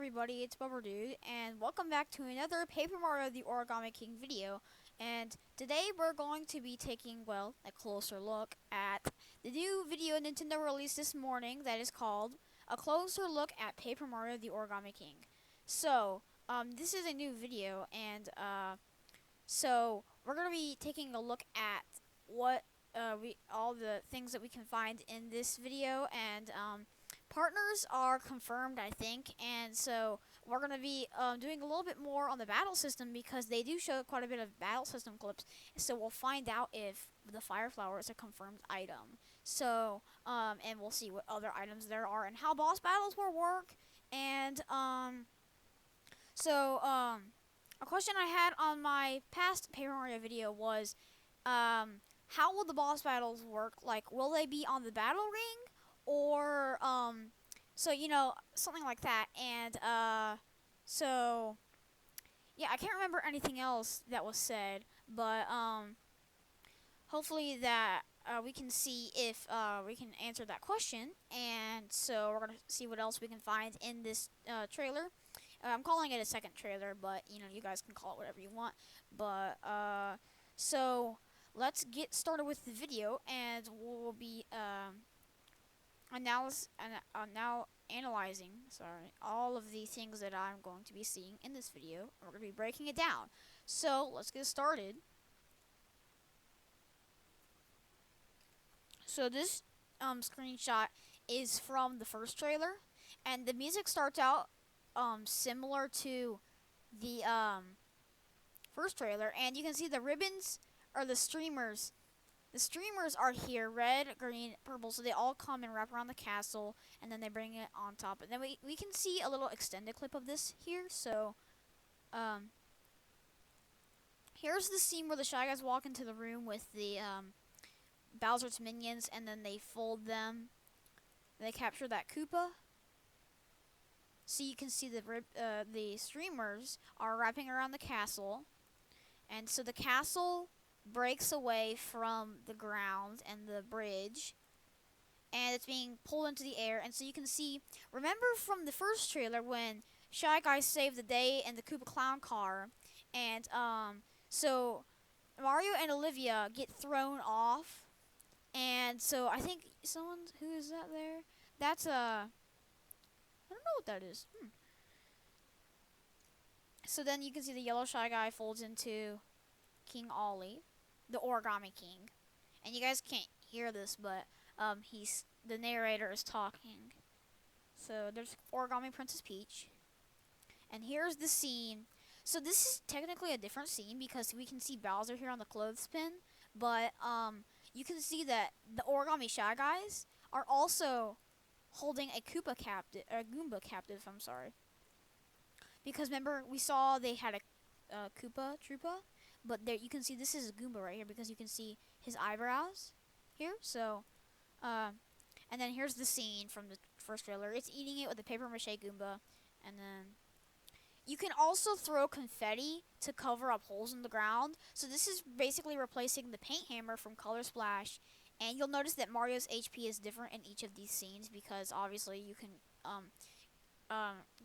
everybody, it's Bubber Dude, and welcome back to another Paper Mario the Origami King video. And today we're going to be taking, well, a closer look at the new video Nintendo released this morning that is called A Closer Look at Paper Mario the Origami King. So, this is a new video, and, so we're going to be taking a look at what, all the things that we can find in this video, and, partners are confirmed, I think, and so we're going to be doing a little bit more on the battle system because they do show quite a bit of battle system clips, so we'll find out if the Fire Flower is a confirmed item. So, and we'll see what other items there are and how boss battles will work, and, a question I had on my past Paper Mario video was, how will the boss battles work? Like, will they be on the battle ring? Or so something like that. And so yeah, I can't remember anything else that was said, but hopefully that we can see if we can answer that question. And so we're gonna see what else we can find in this trailer. I'm calling it a second trailer, but you guys can call it whatever you want. But so let's get started with the video, and we'll be now analyzing all of the things that I'm going to be seeing in this video. We're going to be breaking it down. So let's get started. So this screenshot is from the first trailer, and the music starts out similar to the first trailer, and you can see the ribbons or the streamers. The streamers are here, red, green, purple, so they all come and wrap around the castle, and then they bring it on top. And then we can see a little extended clip of this here. So, here's the scene where the Shy Guys walk into the room with the Bowser's minions, and then they fold them. They capture that Koopa. So you can see the streamers are wrapping around the castle, and so the castle breaks away from the ground and the bridge, and it's being pulled into the air. And so you can see, remember from the first trailer when Shy Guy saved the day in the Koopa Clown car, and so Mario and Olivia get thrown off, and so I think who is that there? That's I don't know what that is. So then you can see the yellow Shy Guy folds into King Ollie, the Origami King, and you guys can't hear this, but the narrator is talking. So there's Origami Princess Peach, and here's the scene. So this is technically a different scene because we can see Bowser here on the clothespin, but you can see that the Origami Shy Guys are also holding a Goomba captive. I'm sorry, because remember we saw they had a Koopa Troopa. But there you can see this is a Goomba right here because you can see his eyebrows here. So, and then here's the scene from the first trailer. It's eating it with a paper mache Goomba, and then you can also throw confetti to cover up holes in the ground. So this is basically replacing the paint hammer from Color Splash. And you'll notice that Mario's HP is different in each of these scenes because obviously you can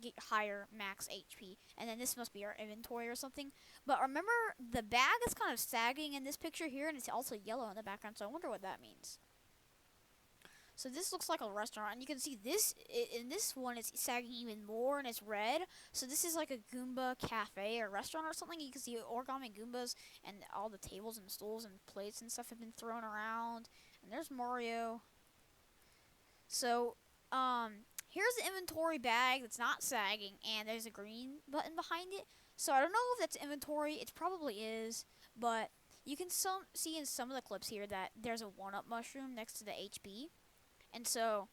get higher max HP, and then this must be our inventory or something. But remember, the bag is kind of sagging in this picture here, and it's also yellow in the background, so I wonder what that means. So this looks like a restaurant, and you can see this in this one it's sagging even more, and it's red. So this is like a Goomba cafe or restaurant or something. You can see origami Goombas, and all the tables and stools and plates and stuff have been thrown around. And there's Mario. So here's the inventory bag that's not sagging, and there's a green button behind it. So I don't know if that's inventory. It probably is, but you can see in some of the clips here that there's a 1-up mushroom next to the HP. And so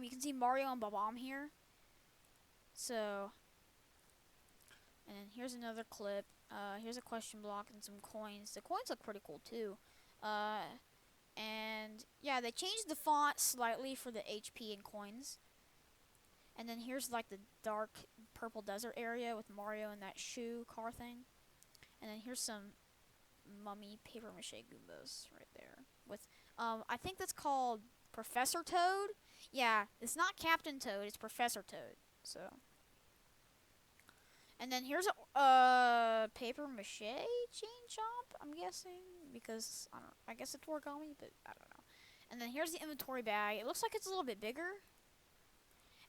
you can see Mario and Bob-omb here. So, and then here's another clip. Here's a question block and some coins. The coins look pretty cool too. And yeah, they changed the font slightly for the HP and coins. And then here's like the dark purple desert area with Mario and that shoe car thing. And then here's some mummy paper mache Goombas right there. With I think that's called Professor Toad. Yeah, it's not Captain Toad, it's Professor Toad. So And then here's a paper mache chain shop, I'm guessing, because I guess it's origami, but I don't know. And then here's the inventory bag. It looks like it's a little bit bigger.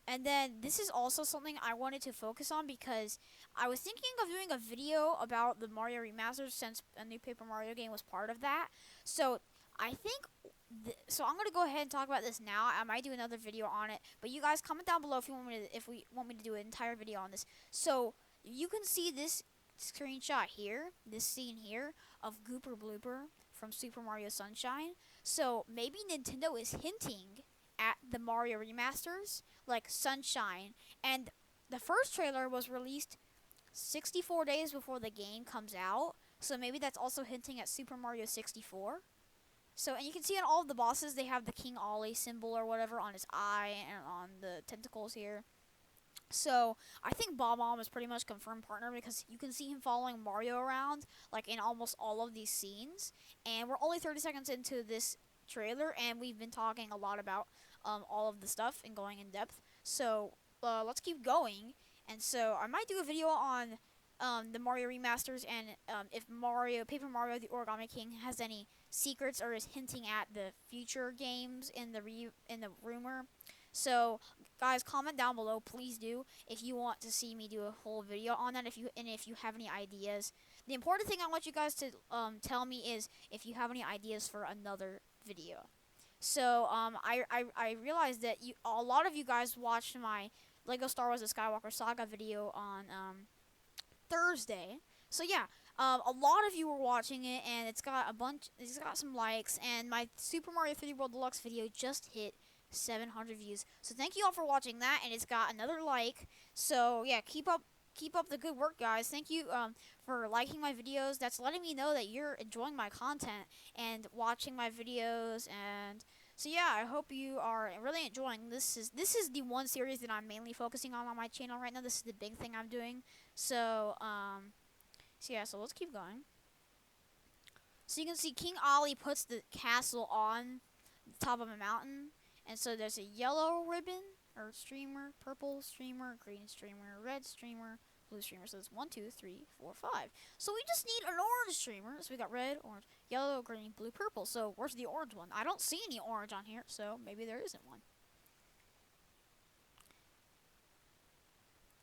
And then this is also something I wanted to focus on because I was thinking of doing a video about the Mario remasters since a new Paper Mario game was part of that. So I think so I'm gonna go ahead and talk about this now. I might do another video on it, but you guys comment down below if you want me to we want me to do an entire video on this. So you can see this screenshot here, this scene here of Gooper Blooper from Super Mario Sunshine. So maybe Nintendo is hinting at the Mario remasters like Sunshine, and the first trailer was released 64 days before the game comes out. So maybe that's also hinting at Super Mario 64. So, and you can see on all of the bosses, they have the King Ollie symbol or whatever on his eye and on the tentacles here. So, I think Bob-omb is pretty much confirmed partner because you can see him following Mario around, like in almost all of these scenes. And we're only 30 seconds into this trailer, and we've been talking a lot about all of the stuff and going in depth. So, let's keep going. And so, I might do a video on the Mario remasters and if Paper Mario, the Origami King, has any secrets or is hinting at the future games in the rumor. So, guys, comment down below, please do, if you want to see me do a whole video on that. If you have any ideas, the important thing I want you guys to tell me is if you have any ideas for another video. So, I realized that a lot of you guys watched my Lego Star Wars: The Skywalker Saga video on Thursday. So yeah, a lot of you were watching it, and it's got some likes, and my Super Mario 3D World Deluxe video just hit 700 views. So thank you all for watching that, and it's got another like. So yeah, keep up the good work, guys. Thank you for liking my videos. That's letting me know that you're enjoying my content and watching my videos. And so yeah, I hope you are really enjoying this is the one series that I'm mainly focusing on my channel right now. This is the big thing I'm doing. So yeah, so let's keep going. So you can see King Ollie puts the castle on the top of a mountain, and so there's a yellow ribbon or streamer, purple streamer, green streamer, red streamer, blue streamer. So it's 1, 2, 3, 4, 5. So we just need an orange streamer. So we got red, orange, yellow, green, blue, purple. So where's the orange one? I don't see any orange on here, so maybe there isn't one.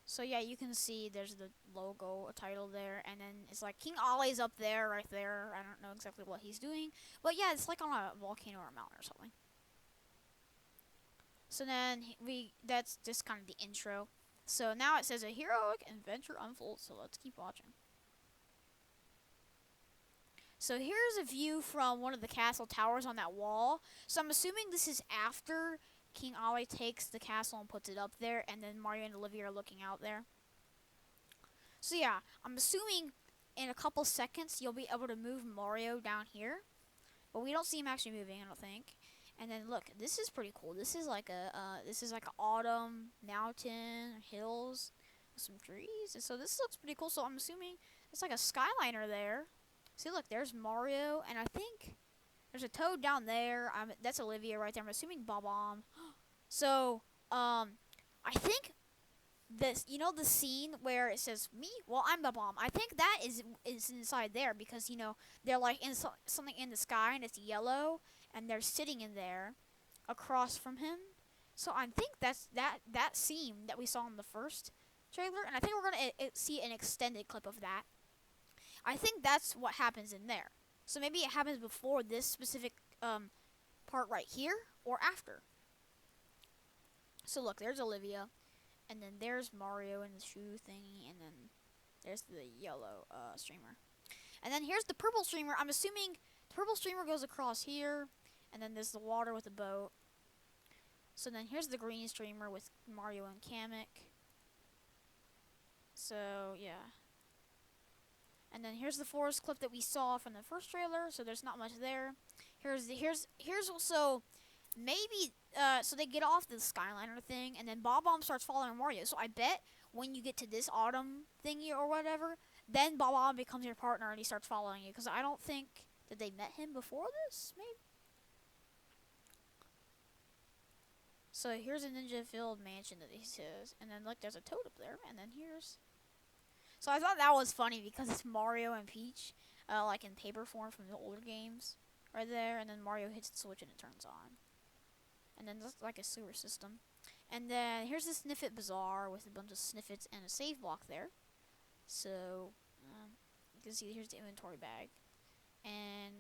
So yeah, you can see there's the logo, a title there, and then it's like King Ollie's up there, right there. I don't know exactly what he's doing, but yeah, it's like on a volcano or a mountain or something. So then that's just kind of the intro. So now it says a heroic adventure unfolds. So let's keep watching. So here's a view from one of the castle towers on that wall. So I'm assuming this is after King Ollie takes the castle and puts it up there, and then Mario and Olivia are looking out there. So yeah, I'm assuming in a couple seconds you'll be able to move Mario down here, but we don't see him actually moving, I don't think. And then look, this is pretty cool. This is like an autumn mountain hills with some trees, and so this looks pretty cool. So I'm assuming it's like a skyliner there. See, look, there's Mario, and I think there's a Toad down there. That's Olivia right there. I'm assuming Bob-omb. So I think this, the scene where it says me, well, I'm Bob-omb. I think that is inside there because they're like in something in the sky and it's yellow and they're sitting in there across from him. So I think that's that scene that we saw in the first trailer, and I think we're gonna see an extended clip of that. I think that's what happens in there. So maybe it happens before this specific part right here or after. So look, there's Olivia. And then there's Mario in the shoe thingy, and then there's the yellow streamer. And then here's the purple streamer. I'm assuming the purple streamer goes across here, and then there's the water with the boat. So then here's the green streamer with Mario and Kamek. So yeah. And then here's the forest clip that we saw from the first trailer. So there's not much there. Here's also maybe so they get off the Skyliner thing, and then Bob-omb starts following Mario. So I bet when you get to this autumn thingy or whatever, then Bob-omb becomes your partner and he starts following you. Because I don't think that they met him before this, maybe. So here's a ninja-filled mansion that he says, and then look, there's a Toad up there, and then here's So I thought that was funny because it's Mario and Peach, like in paper form from the older games, right there, and then Mario hits the switch and it turns on, and then there's like a sewer system, and then here's the Sniffit Bazaar with a bunch of Sniffits and a save block there. So you can see here's the inventory bag, and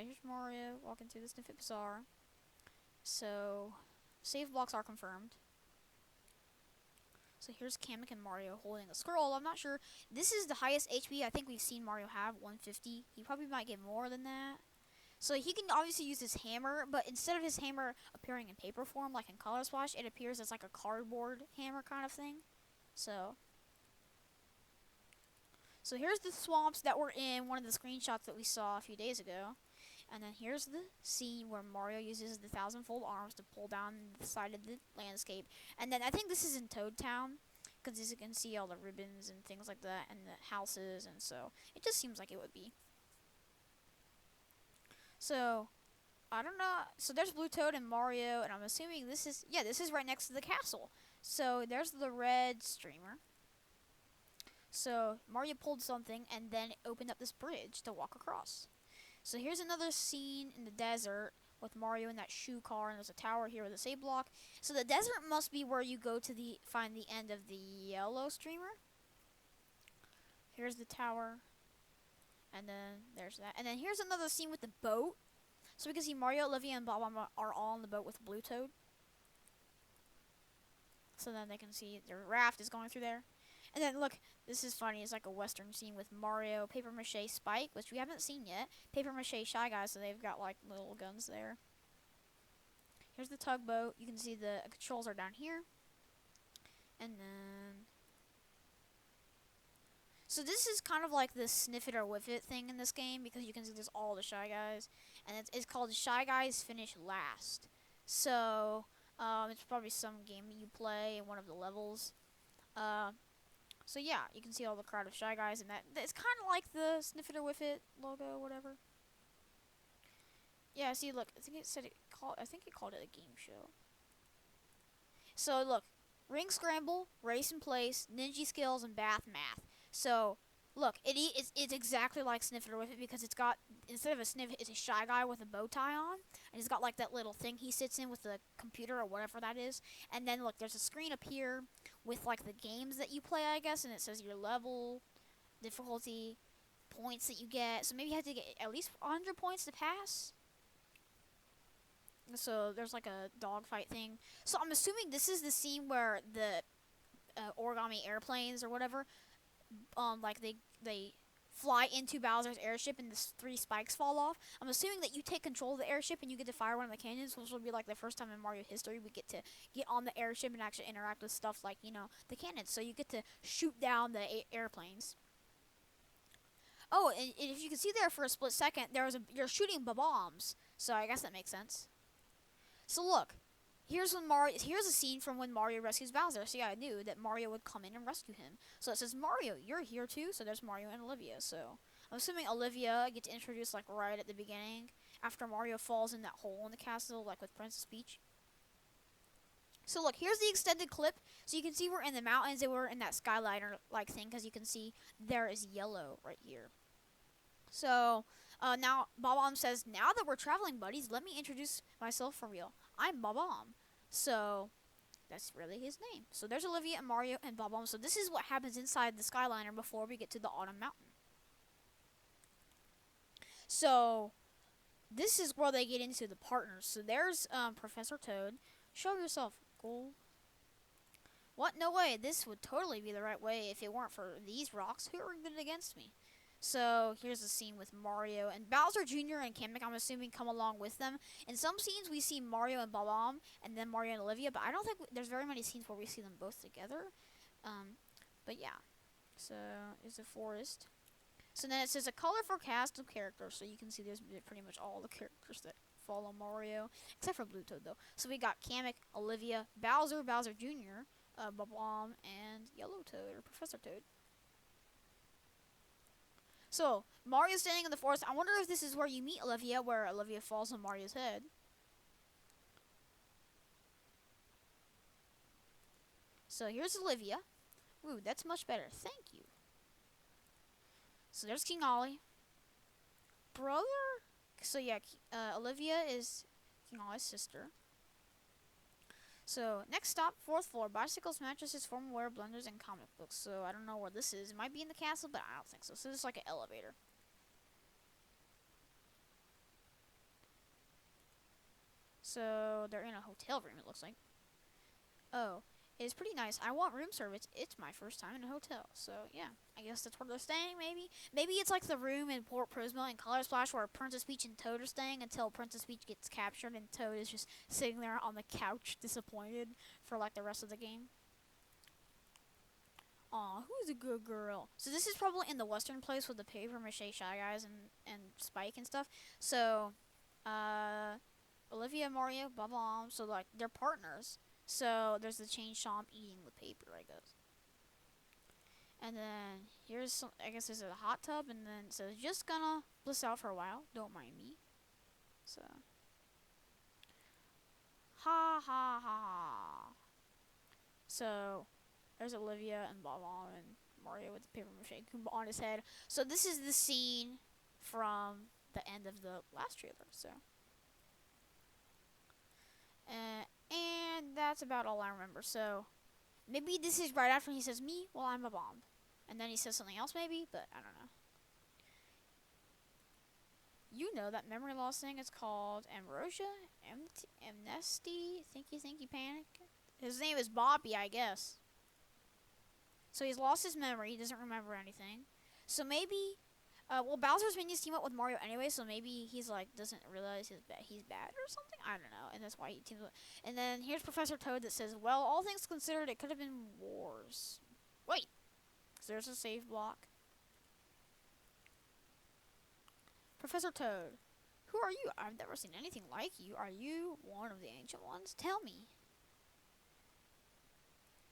here's Mario walking through the Sniffit Bazaar. So save blocks are confirmed. So here's Kamek and Mario holding a scroll. I'm not sure. This is the highest HP I think we've seen Mario have, 150. He probably might get more than that. So he can obviously use his hammer, but instead of his hammer appearing in paper form like in Color Splash, it appears as like a cardboard hammer kind of thing. So here's the swamps that were in one of the screenshots that we saw a few days ago. And then here's the scene where Mario uses the thousand-fold arms to pull down the side of the landscape. And then I think this is in Toad Town, because as you can see all the ribbons and things like that, and the houses, and so it just seems like it would be. So, I don't know. So there's Blue Toad and Mario, and I'm assuming this is, yeah, this is right next to the castle. So there's the red streamer. So Mario pulled something, and then it opened up this bridge to walk across. So here's another scene in the desert with Mario in that shoe car, and there's a tower here with a save block. So the desert must be where you go to find the end of the yellow streamer. Here's the tower, and then there's that. And then here's another scene with the boat. So we can see Mario, Olivia, and Bob are all on the boat with Blue Toad. So then they can see their raft is going through there. And then look, this is funny. It's like a western scene with Mario, Paper Mache, Spike, which we haven't seen yet. Paper Mache, Shy Guys, so they've got like little guns there. Here's the tugboat. You can see the controls are down here. And then... So this is kind of like the Sniff It or Whiff It thing in this game, because you can see there's all the Shy Guys. And it's called Shy Guys Finish Last. So, it's probably some game that you play in one of the levels. So yeah, you can see all the crowd of Shy Guys, and it's kind of like the Sniff It or Whiff It logo, whatever. Yeah, see, look, I think it called it a game show. So look, Ring Scramble, Race and Place, Ninja Skills, and Bath Math. So look, it's exactly like Sniff It or Whiff It, because it's got, instead of a sniff, it's a Shy Guy with a bow tie on, and he's got like that little thing he sits in with the computer or whatever that is. And then look, there's a screen up here with like the games that you play, I guess, and it says your level, difficulty, points that you get. So maybe you have to get at least 100 points to pass. So there's like a dogfight thing. So I'm assuming this is the scene where the origami airplanes or whatever, like they fly into Bowser's airship and the 3 spikes fall off. I'm assuming that you take control of the airship and you get to fire one of the cannons, which will be like the first time in Mario history we get to get on the airship and actually interact with stuff like, you know, the cannons. So you get to shoot down the airplanes. Oh, and if you can see there for a split second, you're shooting bombs. So I guess that makes sense. So look, here's a scene from when Mario rescues Bowser. So yeah, I knew that Mario would come in and rescue him. So it says, Mario, you're here too. So there's Mario and Olivia. So I'm assuming Olivia gets introduced like right at the beginning, after Mario falls in that hole in the castle, like with Princess Peach. So look, here's the extended clip. So you can see we're in the mountains and we're in that skyliner like thing, because you can see there is yellow right here. So now Bob-omb says, now that we're traveling buddies, let me introduce myself for real. I'm Bob-omb. So that's really his name. So there's Olivia and Mario and Bob-omb. So this is what happens inside the skyliner before we get to the Autumn Mountain. So this is where they get into the partners. So there's Professor Toad. Show yourself, Gold. What? No way. This would totally be the right way if it weren't for these rocks. Who are good against me? So here's the scene with Mario and Bowser Jr. and Kamek, I'm assuming, come along with them. In some scenes we see Mario and Bob-omb and then Mario and Olivia, but I don't think there's very many scenes where we see them both together. But yeah. So there's a forest. So then it says a colorful cast of characters. So you can see there's pretty much all the characters that follow Mario, except for Blue Toad though. So we got Kamek, Olivia, Bowser, Bowser Jr., Bob-omb, and Yellow Toad or Professor Toad. So Mario's standing in the forest. I wonder if this is where you meet Olivia, where Olivia falls on Mario's head. So here's Olivia. Ooh, that's much better. Thank you. So there's King Ollie. Brother? So yeah, Olivia is King Ollie's sister. So next stop, 4th floor. Bicycles, mattresses, formal wear, blenders, and comic books. So I don't know where this is. It might be in the castle, but I don't think so. So this is like an elevator. So they're in a hotel room, it looks like. Oh, it's pretty nice. I want room service. It's my first time in a hotel. So yeah, I guess that's where they're staying, maybe. Maybe it's like the room in Port Prisma and Color Splash where Princess Peach and Toad are staying until Princess Peach gets captured and Toad is just sitting there on the couch disappointed for like the rest of the game. Aw, who's a good girl? So this is probably in the western place with the paper mache Shy Guys and Spike and stuff. So, uh, Olivia, Mario, Bubba, so like they're partners. So there's the chain chomp eating the paper, I guess. And then here's some, I guess there's a hot tub, and then it says just gonna bliss out for a while. Don't mind me. So, ha ha ha. So there's Olivia and Baba and Mario with the paper mache Goomba on his head. So this is the scene from the end of the last trailer. So, and that's about all I remember. So maybe this is right after he says me while I'm a bomb, and then he says something else maybe, but I don't know. You know that memory loss thing is called ambrosia, amnesty, thinky panic. His name is Bobby, I guess. So he's lost his memory. He doesn't remember anything. So maybe, well, Bowser's minions team up with Mario anyway. So maybe he's like doesn't realize he's bad or something. I don't know, and that's why he teams up. And then here's Professor Toad that says, "Well, all things considered, it could have been wars." Wait, 'cause there's a save block. Professor Toad, who are you? I've never seen anything like you. Are you one of the ancient ones? Tell me.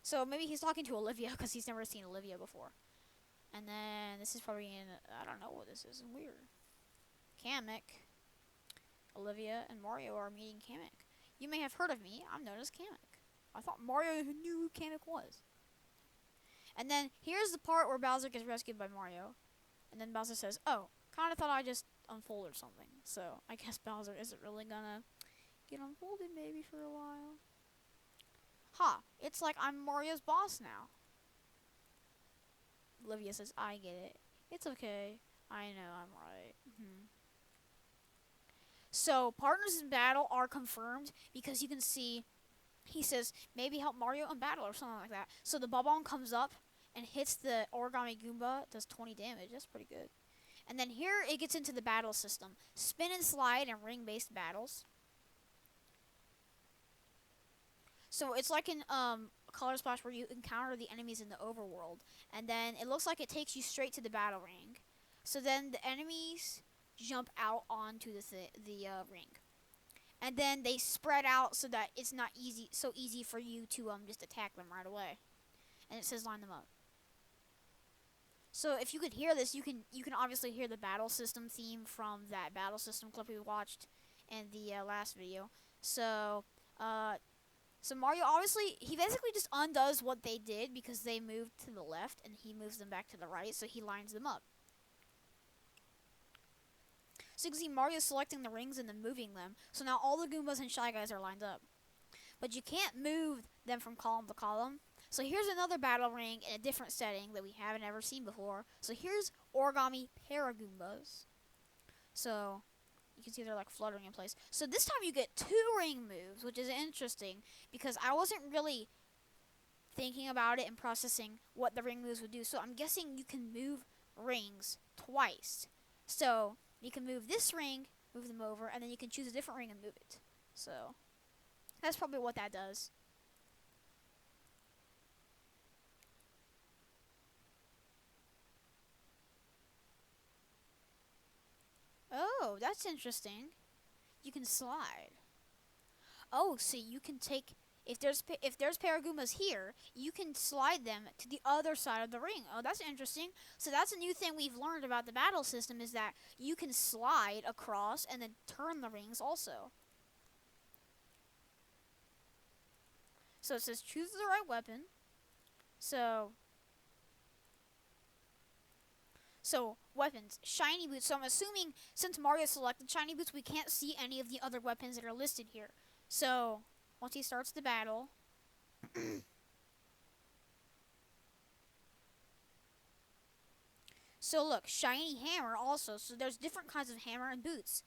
So maybe he's talking to Olivia because he's never seen Olivia before. And then this is probably in, I don't know what this is. Weird. Kamek. Olivia and Mario are meeting Kamek. You may have heard of me. I'm known as Kamek. I thought Mario knew who Kamek was. And then here's the part where Bowser gets rescued by Mario. And then Bowser says, oh, kind of thought I just unfolded something. So I guess Bowser isn't really gonna get unfolded maybe for a while. Ha, it's like I'm Mario's boss now. Olivia says, I get it. It's okay. I know I'm right. So partners in battle are confirmed because you can see he says maybe help Mario in battle or something like that. So the Bob-omb comes up and hits the Origami Goomba, does 20 damage. That's pretty good. And then here it gets into the battle system. Spin and slide and ring-based battles. So it's like in Color Splash where you encounter the enemies in the overworld. And then it looks like it takes you straight to the battle ring. So then the enemies jump out onto the ring. And then they spread out so that it's not so easy for you to just attack them right away. And it says line them up. So if you could hear this, you can obviously hear the battle system theme from that battle system clip we watched in the last video. So Mario obviously he basically just undoes what they did because they moved to the left and he moves them back to the right, so he lines them up. So you can see Mario selecting the rings and then moving them. So now all the Goombas and Shy Guys are lined up. But you can't move them from column to column. So here's another battle ring in a different setting that we haven't ever seen before. So here's Origami Paragoombas. So you can see they're like fluttering in place. So this time you get 2 ring moves, which is interesting because I wasn't really thinking about it and processing what the ring moves would do. So I'm guessing you can move rings twice. So you can move this ring, move them over, and then you can choose a different ring and move it. So that's probably what that does. Oh, that's interesting. You can slide. Oh, so you can take if there's Paragoombas here, you can slide them to the other side of the ring. Oh, that's interesting. So that's a new thing we've learned about the battle system is that you can slide across and then turn the rings also. So it says choose the right weapon. So So weapons, shiny boots. So I'm assuming since Mario selected shiny boots, we can't see any of the other weapons that are listed here. So once he starts the battle, so look, shiny hammer also. So there's different kinds of hammer and boots.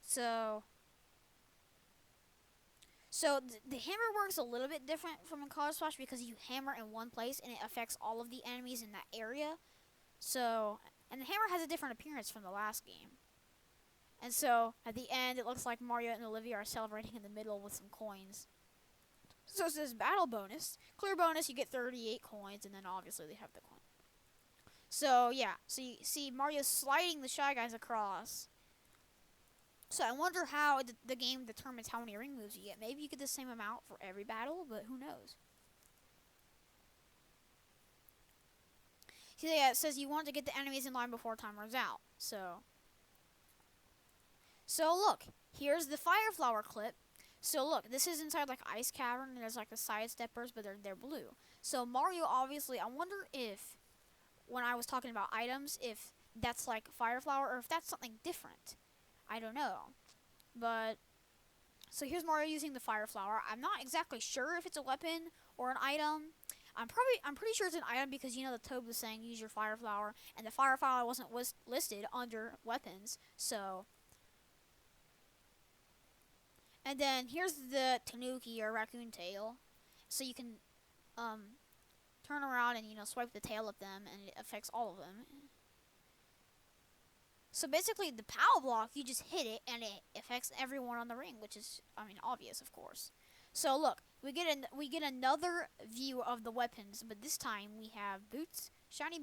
So the hammer works a little bit different from a Color Splash because you hammer in one place and it affects all of the enemies in that area. So, and the hammer has a different appearance from the last game. And so, at the end, it looks like Mario and Olivia are celebrating in the middle with some coins. So it says battle bonus. Clear bonus, you get 38 coins, and then obviously they have the coin. So, yeah. So you see Mario sliding the Shy Guys across. So I wonder how the game determines how many ring moves you get. Maybe you get the same amount for every battle, but who knows? So yeah, it says you want to get the enemies in line before time runs out. So look, here's the Fire Flower clip. So look, this is inside like Ice Cavern, and there's like the side steppers, but they're blue. So Mario obviously, I wonder if when I was talking about items, if that's like Fire Flower or if that's something different. I don't know. But so here's Mario using the Fire Flower. I'm not exactly sure if it's a weapon or an item. I'm pretty sure it's an item because you know the Toad was saying use your Fire Flower, and the Fire Flower wasn't listed under weapons. So, and then here's the Tanuki or raccoon tail. So you can turn around and swipe the tail at them, and it affects all of them. So basically, the POW block, you just hit it, and it affects everyone on the ring, which is, obvious, of course. So look, we get another view of the weapons, but this time we have boots, shiny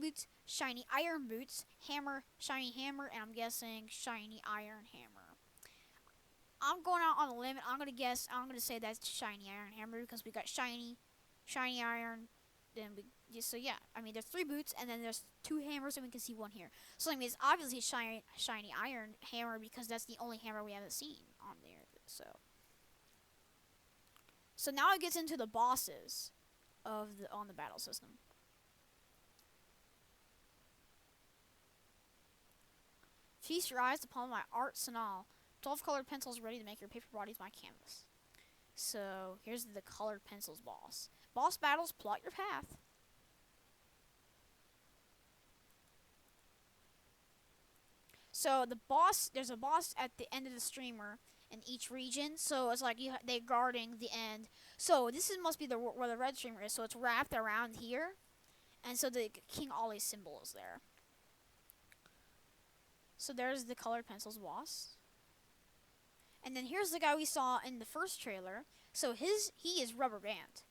iron boots, hammer, shiny hammer, and I'm guessing shiny iron hammer. I'm going out on a limb. I'm gonna say that's shiny iron hammer because we got shiny iron. Then so yeah, there's 3 boots and then there's 2 hammers and we can see 1 here. So it's obviously shiny iron hammer because that's the only hammer we haven't seen on there. So now it gets into the bosses on the battle system. Feast your eyes upon my arsenal. 12 colored pencils ready to make your paper bodies my canvas. So here's the colored pencils boss. Boss battles, plot your path. So there's a boss at the end of the streamer in each region. So it's like they're guarding the end. So this must be where the red streamer is. So it's wrapped around here, and so the King Ollie symbol is there. So there's the colored pencils boss. And then here's the guy we saw in the first trailer. So he is Rubber Band.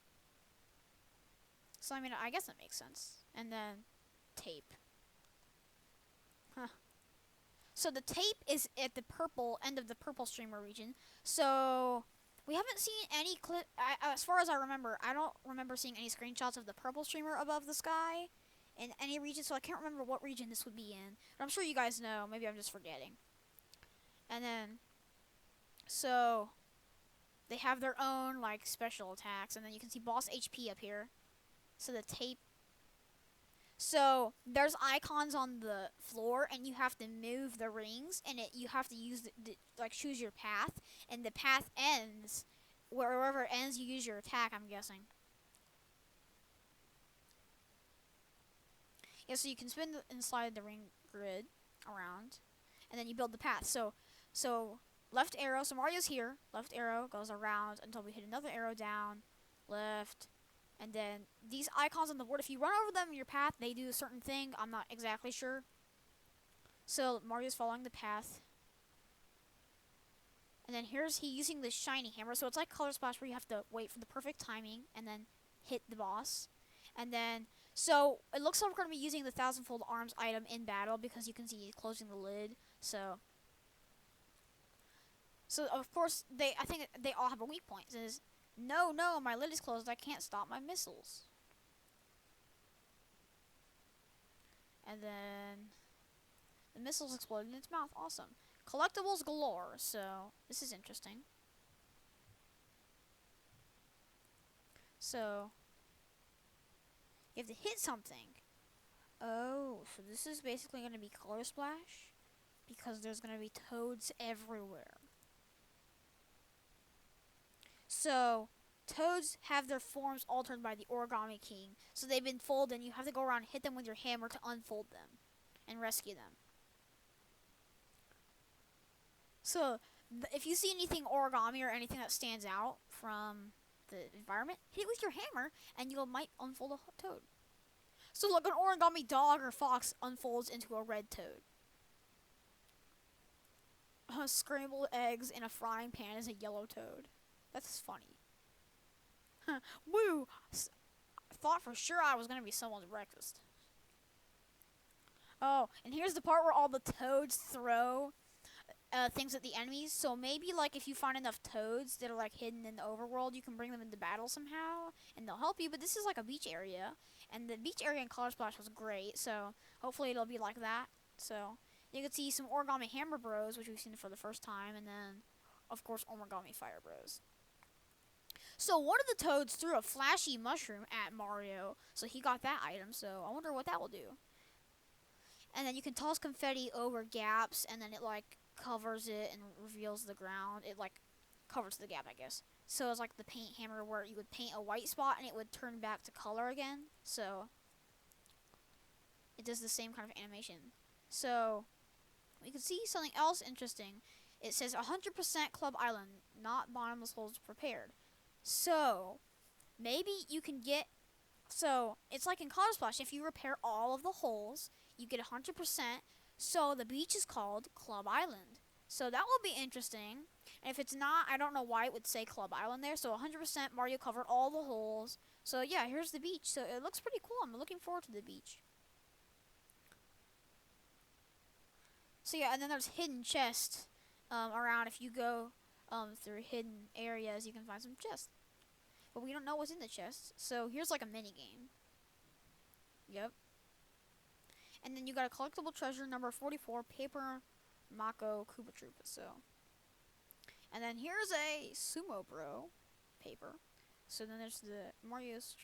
So I guess that makes sense. And then tape. Huh. So the tape is at the purple end of the purple streamer region. So we haven't seen any clip. As far as I remember, I don't remember seeing any screenshots of the purple streamer above the sky in any region. So I can't remember what region this would be in. But I'm sure you guys know. Maybe I'm just forgetting. And then, so they have their own like special attacks, and then you can see boss HP up here. So the tape. So there's icons on the floor, and you have to move the rings, and you have to use choose your path, and the path ends wherever it ends. You use your attack. I'm guessing. Yeah, so you can spin and slide the ring grid around, and then you build the path. So left arrow. So Mario's here. Left arrow goes around until we hit another arrow down. Left. And then these icons on the board, if you run over them in your path, they do a certain thing. I'm not exactly sure. So Mario's following the path. And then here's he using the shiny hammer. So it's like Color Splash where you have to wait for the perfect timing and then hit the boss. And then, so it looks like we're going to be using the Thousandfold Arms item in battle because you can see closing the lid. So of course, I think they all have a weak point. It says, no, my lid is closed. I can't stop my missiles. And then the missiles exploded in its mouth. Awesome. Collectibles galore. So this is interesting. So you have to hit something. Oh, so this is basically going to be Color Splash because there's going to be toads everywhere. So, toads have their forms altered by the Origami King. So they've been folded and you have to go around and hit them with your hammer to unfold them and rescue them. So, if you see anything origami or anything that stands out from the environment, hit it with your hammer and you might unfold a toad. So, like an origami dog or fox unfolds into a red toad. Scrambled eggs in a frying pan is a yellow toad. That's funny. Woo! Thought for sure I was gonna be someone's breakfast. Oh, and here's the part where all the toads throw things at the enemies. So maybe like if you find enough toads that are like hidden in the overworld, you can bring them into battle somehow, and they'll help you. But this is like a beach area, and the beach area in Color Splash was great. So hopefully it'll be like that. So you can see some Origami Hammer Bros, which we've seen for the first time, and then of course Origami Fire Bros. So one of the toads threw a flashy mushroom at Mario, so he got that item. So I wonder what that will do. And then you can toss confetti over gaps, and then it like covers it and reveals the ground. It like covers the gap, I guess. So it's like the paint hammer where you would paint a white spot and it would turn back to color again. So it does the same kind of animation. So we can see something else interesting. It says 100% Club Island, not bottomless holes prepared. So maybe you can get. So it's like in Color Splash, if you repair all of the holes, you get 100%. So the beach is called Club Island. So that will be interesting. And if it's not, I don't know why it would say Club Island there. So 100% Mario covered all the holes. So yeah, here's the beach. So it looks pretty cool. I'm looking forward to the beach. So yeah, and then there's hidden chests around. If you go through hidden areas, you can find some chests. But we don't know what's in the chests. So here's like a mini game. Yep. And then you got a collectible treasure number 44, Paper Mako Koopa Troopa. So, and then here's a Sumo Bro paper. So then there's the Mario's.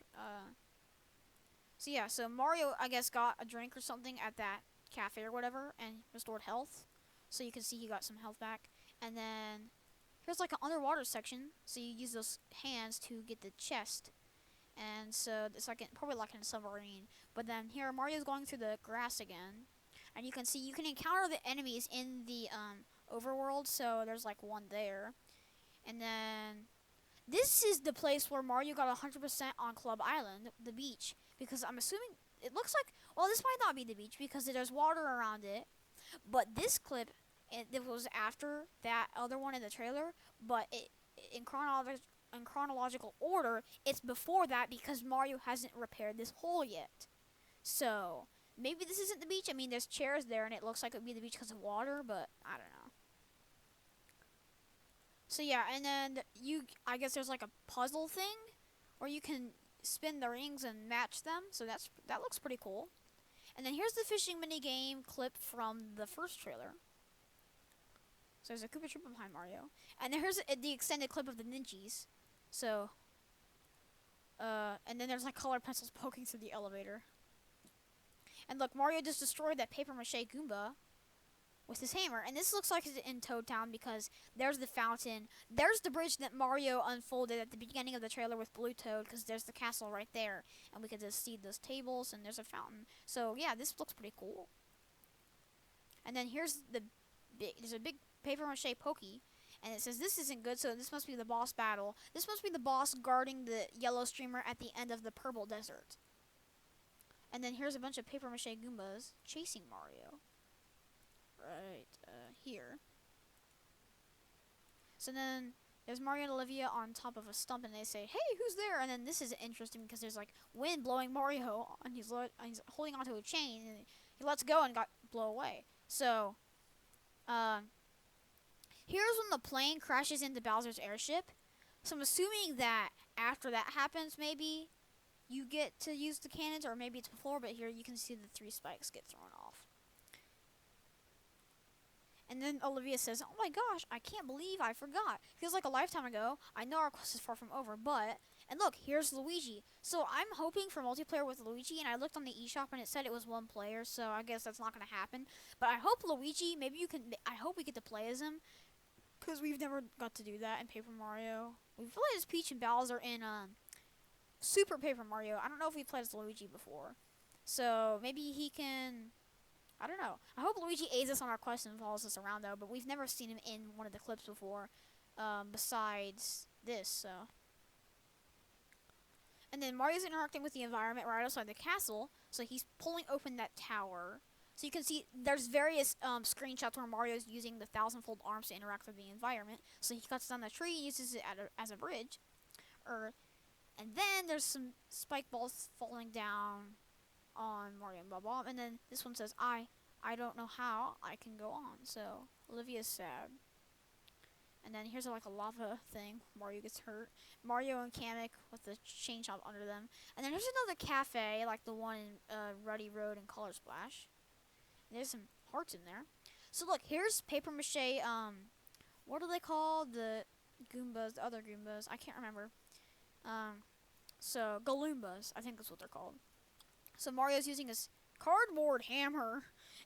So yeah, so Mario I guess got a drink or something at that cafe or whatever, and restored health. So you can see he got some health back. And then here's like an underwater section. So you use those hands to get the chest. And so it's like probably like in a submarine. But then here Mario's going through the grass again, and you can see you can encounter the enemies in the overworld. So there's like one there, and then this is the place where Mario got 100% on Club Island, the beach, because I'm assuming it looks like, well, this might not be the beach because there's water around it. But this clip it was after that other one in the trailer, but it in chronological order, it's before that because Mario hasn't repaired this hole yet. So maybe this isn't the beach. I mean, there's chairs there, and it looks like it would be the beach because of water, but I don't know. So yeah, and then I guess there's like a puzzle thing where you can spin the rings and match them. So that looks pretty cool. And then here's the fishing mini game clip from the first trailer. So there's a Koopa Troopa behind Mario, and here's the extended clip of the Ninjas. So, and then there's like colored pencils poking through the elevator. And look, Mario just destroyed that paper mache Goomba with his hammer. And this looks like it's in Toad Town because there's the fountain. There's the bridge that Mario unfolded at the beginning of the trailer with Blue Toad because there's the castle right there. And we can just see those tables and there's a fountain. So yeah, this looks pretty cool. And then here's there's a big paper mache Pokey. And it says this isn't good, so this must be the boss battle. This must be the boss guarding the yellow streamer at the end of the purple desert. And then here's a bunch of paper mache Goombas chasing Mario. Right here. So then there's Mario and Olivia on top of a stump, and they say, "Hey, who's there?" And then this is interesting because there's like wind blowing Mario, and he's holding onto a chain, and he lets go and got blow away. So, here's when the plane crashes into Bowser's airship. So I'm assuming that after that happens, maybe you get to use the cannons, or maybe it's before, but here you can see the 3 spikes get thrown off. And then Olivia says, "Oh my gosh, I can't believe I forgot. Feels like a lifetime ago. I know our quest is far from over, but..." And look, here's Luigi. So I'm hoping for multiplayer with Luigi, and I looked on the eShop and it said it was one player, so I guess that's not gonna happen. But I hope Luigi, maybe you can. I hope we get to play as him, because we've never got to do that in Paper Mario. We've played as Peach and Bowser in Super Paper Mario. I don't know if we played as Luigi before, so maybe he can. I don't know. I hope Luigi aids us on our quest and follows us around though. But we've never seen him in one of the clips before, besides this. So. And then Mario's interacting with the environment right outside the castle, so he's pulling open that tower. So you can see there's various screenshots where Mario's using the thousand-fold arms to interact with the environment. So he cuts down the tree, uses it as a bridge. And then there's some spike balls falling down on Mario and Bob. And then this one says, I don't know how I can go on. So Olivia's sad. And then here's like a lava thing. Mario gets hurt. Mario and Kamek with the chain shop under them. And then there's another cafe, like the one in Ruddy Road and Color Splash. And there's some hearts in there. So look, here's paper mache. What are they called? The Goombas, the other Goombas. I can't remember. So Galoombas, I think that's what they're called. So Mario's using his cardboard hammer,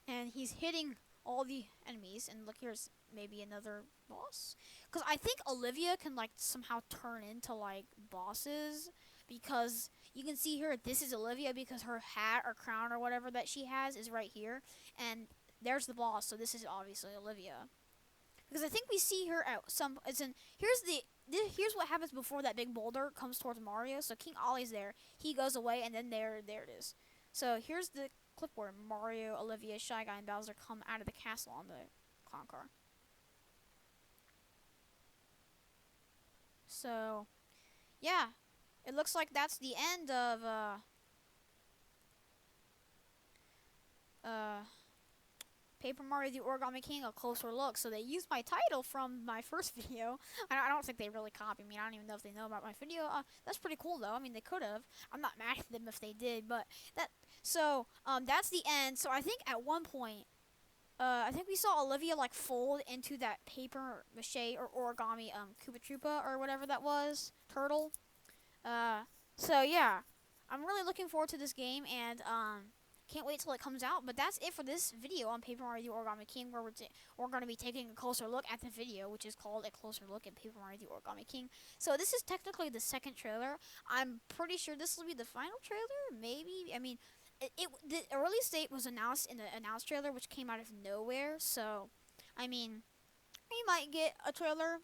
and he's hitting all the enemies. And look, here's maybe another boss, because I think Olivia can like somehow turn into like bosses, because you can see here this is Olivia because her hat or crown or whatever that she has is right here, and there's the boss, so this is obviously Olivia, because I think we see her at some. It's in here's what happens before that big boulder comes towards Mario. So King Ollie's there, he goes away, and then there it is. So here's the clip where Mario, Olivia, Shy Guy, and Bowser come out of the castle on the clown car. So, yeah, it looks like that's the end of Paper Mario: The Origami King, a closer look. So they used my title from my first video. I don't think they really copied me. I don't even know if they know about my video. That's pretty cool though. I mean, they could have. I'm not mad at them if they did, but that's the end. So I think at one point, I think we saw Olivia like fold into that paper mache or origami Koopa Troopa or whatever that was, turtle. So yeah, I'm really looking forward to this game, and can't wait till it comes out. But that's it for this video on Paper Mario: The Origami King, where we're going to be taking a closer look at the video, which is called A Closer Look at Paper Mario: The Origami King. So this is technically the second trailer. I'm pretty sure this will be the final trailer. Maybe. I mean, the release date was announced in the announced trailer, which came out of nowhere. So, I mean, we might get a trailer,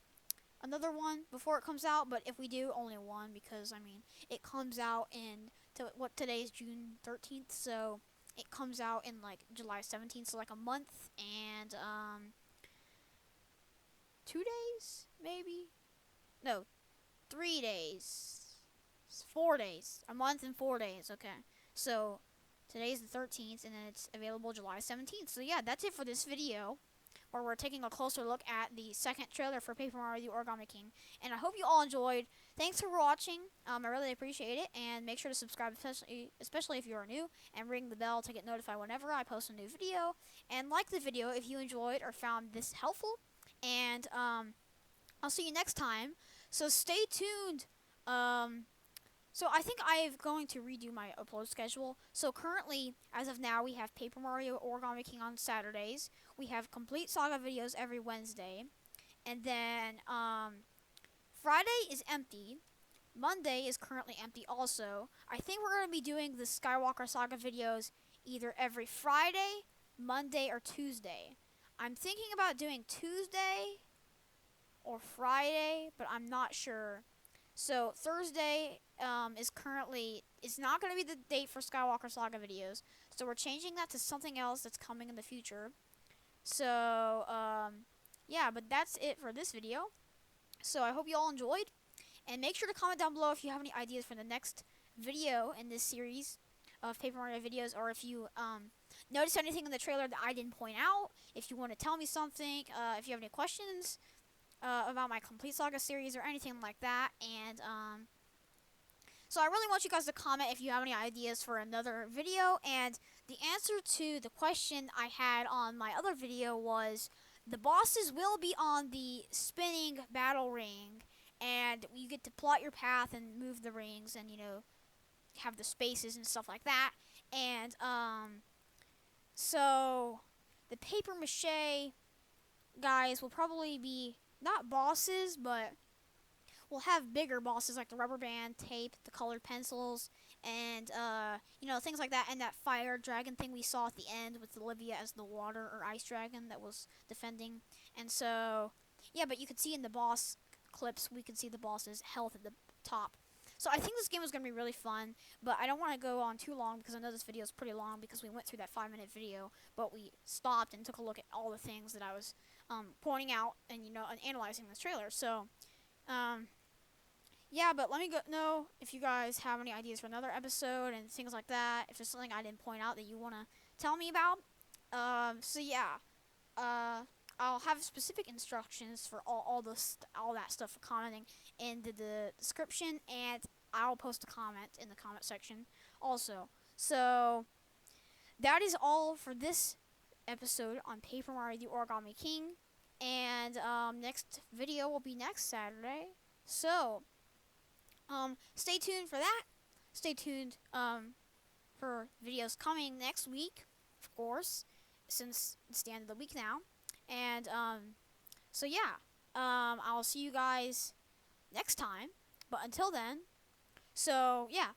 another one before it comes out. But if we do, only one, because I mean, it comes out in today is June 13th, so it comes out in like July 17th, so like a month and 2 days, maybe. No, 3 days, 4 days, a month and 4 days. Okay, so today's the 13th, and then it's available July 17th. So yeah, that's it for this video, where we're taking a closer look at the second trailer for Paper Mario: The Origami King. And I hope you all enjoyed. Thanks for watching. I really appreciate it. And make sure to subscribe, especially if you are new, and ring the bell to get notified whenever I post a new video. And like the video if you enjoyed or found this helpful. And I'll see you next time. So stay tuned. So I think I'm going to redo my upload schedule. So currently, as of now, we have Paper Mario Origami King on Saturdays. We have Complete Saga videos every Wednesday. And then Friday is empty. Monday is currently empty also. I think we're going to be doing the Skywalker Saga videos either every Friday, Monday, or Tuesday. I'm thinking about doing Tuesday or Friday, but I'm not sure. So Thursday is not going to be the date for Skywalker Saga videos. So we're changing that to something else that's coming in the future. So yeah, but that's it for this video. So I hope you all enjoyed, and make sure to comment down below if you have any ideas for the next video in this series of Paper Mario videos, or if you notice anything in the trailer that I didn't point out, if you want to tell me something, if you have any questions about my Complete Saga series or anything like that. And so I really want you guys to comment if you have any ideas for another video. And the answer to the question I had on my other video was the bosses will be on the spinning battle ring, and you get to plot your path and move the rings, and have the spaces and stuff like that. And so the paper mache guys will probably be not bosses, but we'll have bigger bosses like the rubber band, tape, the colored pencils, and things like that. And that fire dragon thing we saw at the end with Olivia as the water or ice dragon that was defending. And so yeah, but you could see in the boss clips, we could see the boss's health at the top. So I think this game is going to be really fun, but I don't want to go on too long because I know this video is pretty long because we went through that 5-minute video, but we stopped and took a look at all the things that I was pointing out and and analyzing this trailer. So yeah, but let me know if you guys have any ideas for another episode and things like that. If there's something I didn't point out that you want to tell me about. So yeah, I'll have specific instructions for all that stuff for commenting in the description, and I'll post a comment in the comment section also. So that is all for this episode on Paper Mario: The Origami King, and next video will be next Saturday. So stay tuned for that. Stay tuned for videos coming next week, of course, since it's the end of the week now. And so yeah, I'll see you guys next time. But until then, so yeah,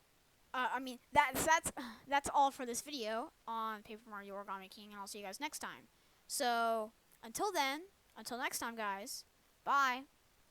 I mean that's all for this video on Paper Mario Origami King, and I'll see you guys next time. So until then, until next time, guys. Bye.